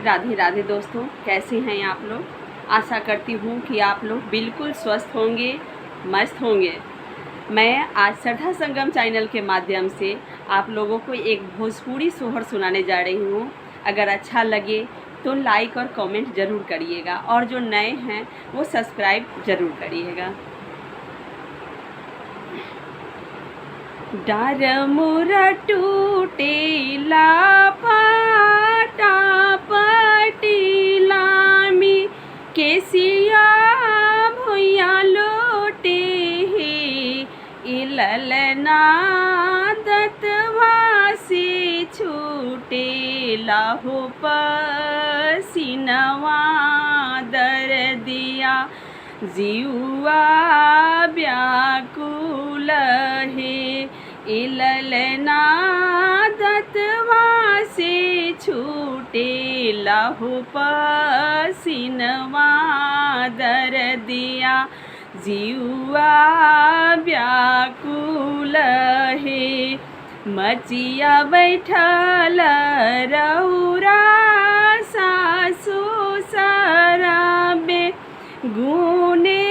राधे राधे दोस्तों, कैसे हैं आप लोग। आशा करती हूँ कि आप लोग बिल्कुल स्वस्थ होंगे, मस्त होंगे। मैं आज श्रद्धा संगम चैनल के माध्यम से आप लोगों को एक भोजपुरी सोहर सुनाने जा रही हूँ। अगर अच्छा लगे तो लाइक और कमेंट ज़रूर करिएगा, और जो नए हैं वो सब्सक्राइब ज़रूर करिएगा। डार मोरा टूटेला फाटा पटीला में केसिया भुइया लोटे हे इललना दतवा से छूटे लाहो पसीनवा दर्दिया जीवा व्याकुल हे इललना दतवा से छूटे लाहो पसीनवा दर्दिया जीवा व्याकुल हे मचिया बैठल रौरा सासु सराबे गुने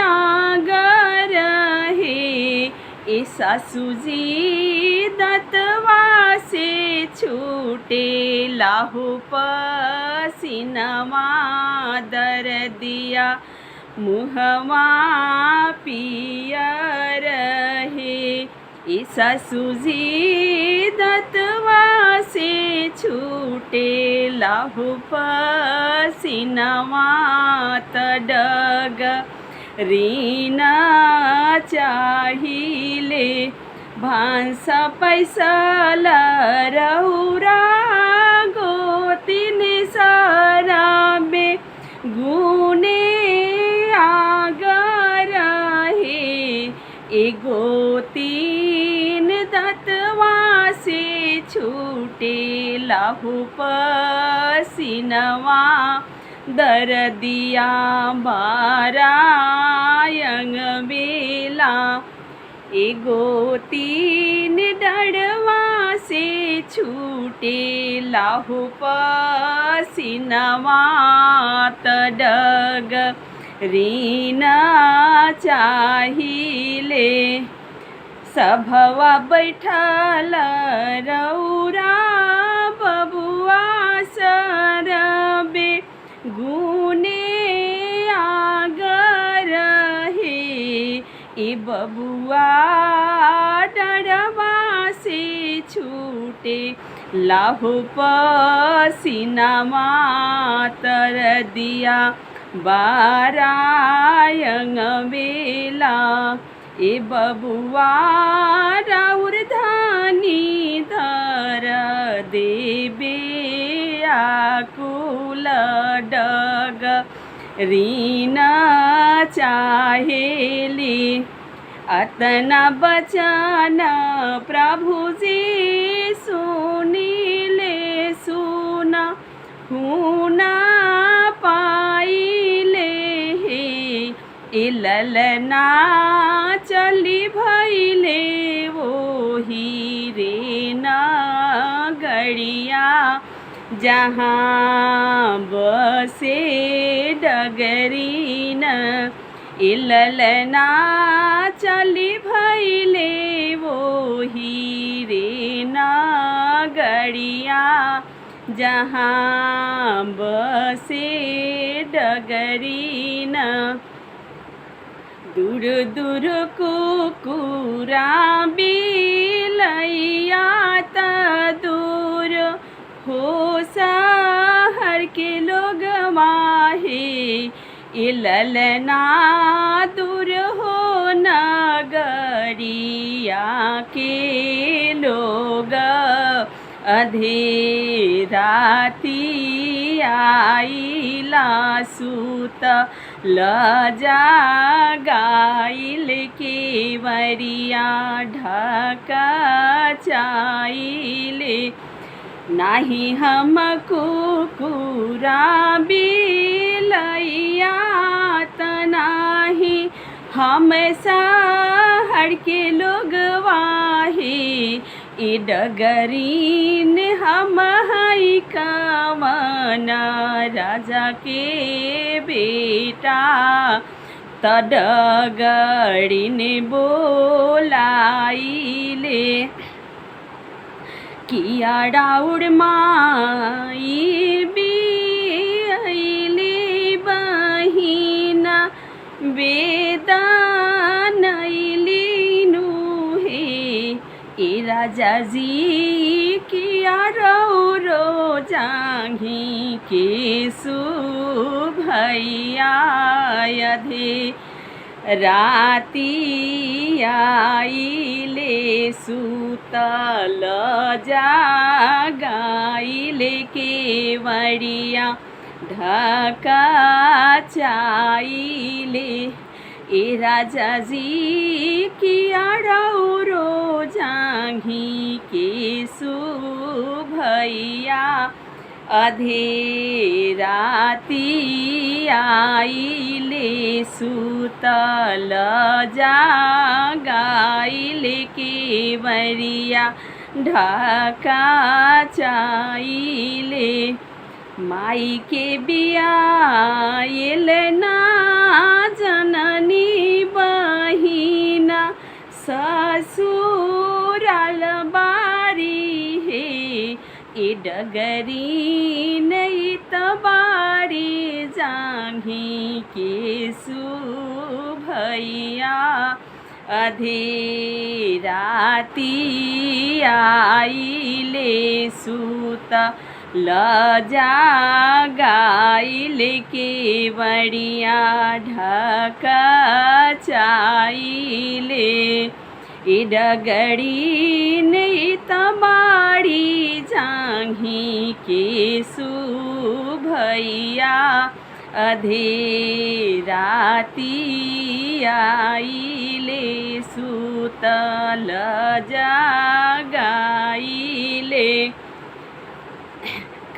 आगर हे ए सासुजी दतवा से छूटे लाहो पसीनवा दर्दिया मुहवा पियर हे ए सासुजी दतवा से छूटे लाहो पसीनवा तडग रीना चाहिले भांसा पैसा लरौरा गोतिन सराबे गुने आगर हे ए गोतिन दतवा से छूटे लाहो पसीनवा दर्दिया बारायंग बेला ए गोतिन डड़वा से छूटे लाहो पसीनवा तडग रीना चाहिले सभवा बैठल रौरा बबुआ सरबे गुने आगर हे ए बबुआ डरवा से छूटे लाहो पसीनवा तरदिया बारायंग बेला ए बबुआ राउर धानी धर देबे आकुल डग रीना चाहेली अतना बचन प्रभु जी सुनीले सुना हुना पाइले हे इललना चली भैले वो हीरे नगरिया जहाँ बसे डगरीन इललना चली भैले वो हीरे नगरिया जहाँ बसे डगरीन दूर दूर कुकुरा बिलैया त दूर हो शहर के लोग माहे इललना दूर हो नगरिया के लोग अधेराती आइला सूत लजा गाइल के वरिया ढका चाइले नाही हम कुकुरा बिलैया त नाही हम शहर के लोग वाहे ए डगरीन हम हई कावा न राजा के बेटा। तडगड़िने बोलाइले किया डाउड माई बियाइले बहिना बेदानैलिनु हे। ए राजाजी किया रो जांघी केसु भैया अधे राती आइले सुतल जागाइले केवड़िया ढका चाइले। ए राजाजी किया रो जांघी केसु भैया अधे राती आइले सुतल जागाइले केवड़िया ढका चाइले। माई के बियाइल ना जननी बहिना ससुराल बारी हे। ए डगरी नहीं तबारी जांघी केसु भैया अधे राती आइले सुतल जागाइले केवड़िया ढका चाइले। ए डगरी नहीं तबाड़ी जांघी केसु भैया अधे राती आइले सुतल जागाइले।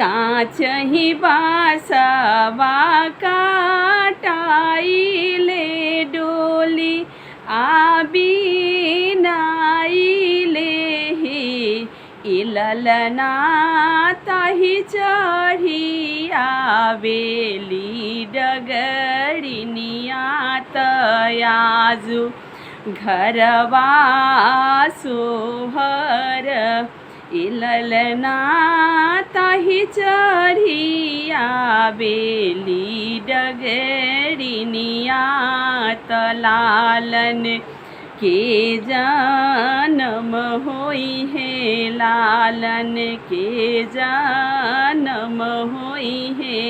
काचही बासवा काटाइले डोली आबिनाइले हे। ए ललना ताही चढ़ी आवेली डगरिनिया तयाजु घरवा सोहर। ए ललना ताही चढ़ी आवेली डगरिनिया तलालन के जन्म होई है। लालन के जन्म होई है।